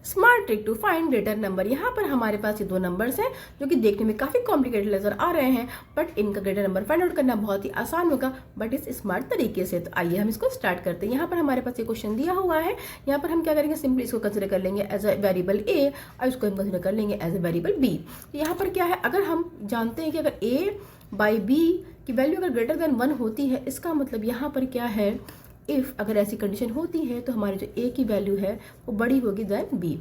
Smart trick to find greater number. यहाँ पर हमारे पास ये दो नंबर्स हैं जो कि देखने में काफी कॉम्प्लिकेटेड नजर आ रहे हैं, बट इनका ग्रेटर नंबर फाइंड आउट करना बहुत ही आसान होगा, बट इस स्मार्ट तरीके से। तो आइए हम इसको स्टार्ट करते हैं। यहाँ पर हमारे पास ये क्वेश्चन दिया हुआ है। यहाँ पर हम क्या करेंगे, सिंपली इसको कंसिडर कर लेंगे एज अ वेरिएबल ए और इसको हम कंसिडर कर लेंगे एज अ वेरिएबल बी। तो यहाँ पर क्या है, अगर हम जानते हैं कि अगर ए बाई बी की वैल्यू अगर ग्रेटर देन 1 होती है, इसका मतलब यहाँ पर क्या है, इफ अगर ऐसी कंडीशन होती है तो हमारी जो ए की वैल्यू है वो बड़ी होगी देन बी।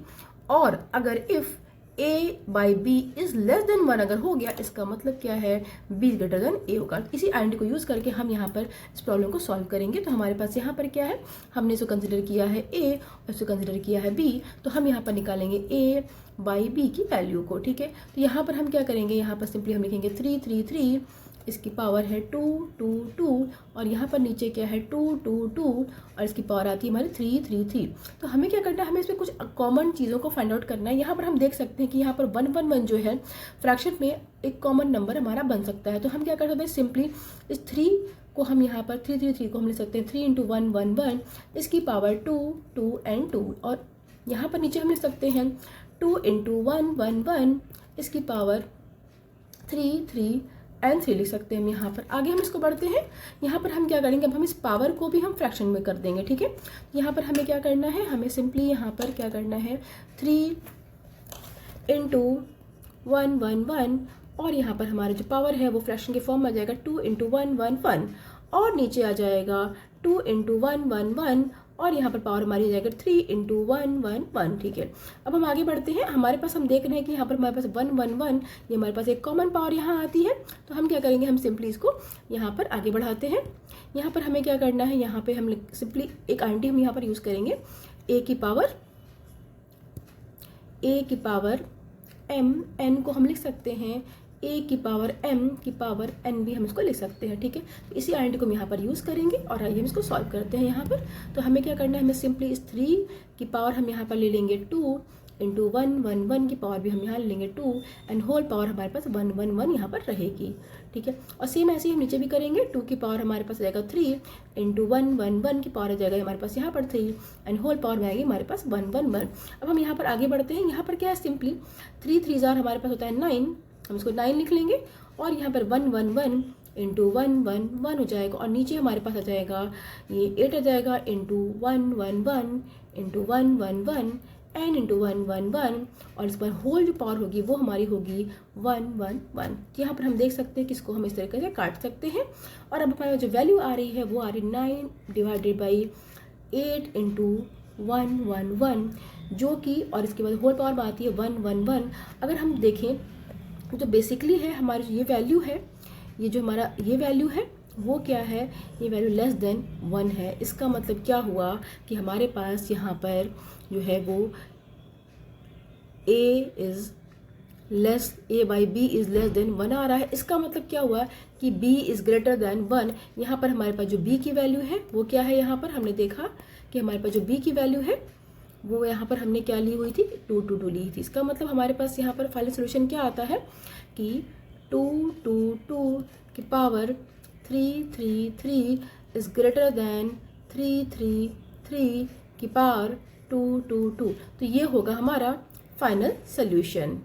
और अगर if a by b is less than 1 अगर हो गया, इसका मतलब क्या है, बी ग्रेटर देन ए होगा। इसी आइडेंटिटी को यूज करके हम यहाँ पर इस प्रॉब्लम को सॉल्व करेंगे। तो हमारे पास यहाँ पर क्या है, हमने इसको कंसिडर किया है ए और इसको कंसिडर किया है बी, तो हम यहाँ पर निकालेंगे ए बाई बी की वैल्यू को। ठीक है, तो यहाँ पर हम क्या करेंगे, यहाँ पर सिंपली हम लिखेंगे 3 3 3, इसकी पावर है 2 2 2, और यहाँ पर नीचे क्या है 2 2 2, और इसकी पावर आती है हमारी 3 3 3। तो हमें क्या करना है, हमें इसमें कुछ कॉमन चीज़ों को फाइंड आउट करना है। यहाँ पर हम देख सकते हैं कि यहाँ पर 1 1 1 जो है फ्रैक्शन में एक कॉमन नंबर हमारा बन सकता है। तो हम क्या कर सकते हैं, सिंपली इस 3 को हम यहाँ पर 3 3 3 को हम लिख सकते हैं 3 × 1 1 1, इसकी पावर 2 2 एंड 2, और यहाँ पर नीचे हम लिख सकते हैं 2 × 1 1 1, इसकी पावर 3 3 एंड 3 लिख सकते हैं हम। यहाँ पर आगे हम इसको बढ़ते हैं। यहाँ पर हम क्या करेंगे, अब हम इस पावर को भी हम फ्रैक्शन में कर देंगे। ठीक है, यहाँ पर हमें क्या करना है, हमें सिंपली यहाँ पर क्या करना है 3 × 1 1 1, और यहाँ पर हमारा जो पावर है वो फ्रैक्शन के फॉर्म में आ जाएगा 2 × 1 1 1, और नीचे आ जाएगा 2 × 1 1 1, और यहाँ पर पावर हमारी आ जाएगा 3 × 1 1 1। ठीक है, अब हम आगे बढ़ते हैं। हमारे पास हम देख रहे हैं कि यहाँ पर हमारे पास 1 1 1, ये हमारे पास एक कॉमन पावर यहाँ आती है। तो हम क्या करेंगे, हम सिंपली इसको यहाँ पर आगे बढ़ाते हैं। यहाँ पर हमें क्या करना है, यहाँ पे हम सिंपली एक आइडेंटिटी हम यहाँ पर यूज करेंगे, ए की पावर m n को हम लिख सकते हैं a की पावर m की पावर n भी हम इसको लिख सकते हैं। ठीक है, तो इसी आइडेंटिटी को हम यहाँ पर यूज़ करेंगे, और आइए हम इसको सॉल्व करते हैं। यहाँ पर तो हमें क्या करना है, हमें सिंपली इस 3 की पावर हम यहाँ पर ले लेंगे 2 × 1 1 1 की पावर भी हम यहाँ ले लेंगे 2, एंड होल पावर हमारे पास 1 1 1 यहाँ पर रहेगी। ठीक है, और सेम ऐसे ही हम नीचे भी करेंगे। 2 की पावर हमारे पास जाएगा 3 × 1 1 1 की पावर आ जाएगा हमारे पास यहाँ पर 3, एंड होल पावर में आएगी हमारे पास 1 1 1। अब हम यहाँ पर आगे बढ़ते हैं। यहाँ पर क्या है, सिंपली 3 3 हमारे पास होता है 9, हम इसको 9 लिख लेंगे, और यहाँ पर 1 1 1 × 1 1 1 हो जाएगा, और नीचे हमारे पास आ जाएगा ये 8 आ जाएगा × 1 1 1 × 1 1 1 एन × 1 1 1, और इस पर होल जो पावर होगी वो हमारी होगी 1 1 1। यहाँ पर हम देख सकते हैं कि इसको हम इस तरीके से काट सकते हैं, और अब हमारी जो वैल्यू आ रही है वो आ रही 9 / 8 × 1 1 1, जो कि, और इसके बाद होल पावर में आती है 1 1 1। अगर हम देखें तो बेसिकली है हमारी ये वैल्यू है, ये जो हमारा ये वैल्यू है वो क्या है, ये वैल्यू लेस देन 1 है। इसका मतलब क्या हुआ कि हमारे पास यहाँ पर जो है वो a by b is less than 1 आ रहा है। इसका मतलब क्या हुआ कि b इज ग्रेटर देन 1। यहाँ पर हमारे पास जो b की वैल्यू है वो क्या है, यहाँ पर हमने देखा कि हमारे पास जो b की वैल्यू है वो यहाँ पर हमने क्या ली हुई थी, 2 2 2 ली थी। इसका मतलब हमारे पास यहाँ पर फाइनल सोल्यूशन क्या आता है कि 2 2 2 की पावर 3 3 3 इज ग्रेटर देन 3 3 3 की पावर 2 2 2। तो ये होगा हमारा फाइनल सोल्यूशन।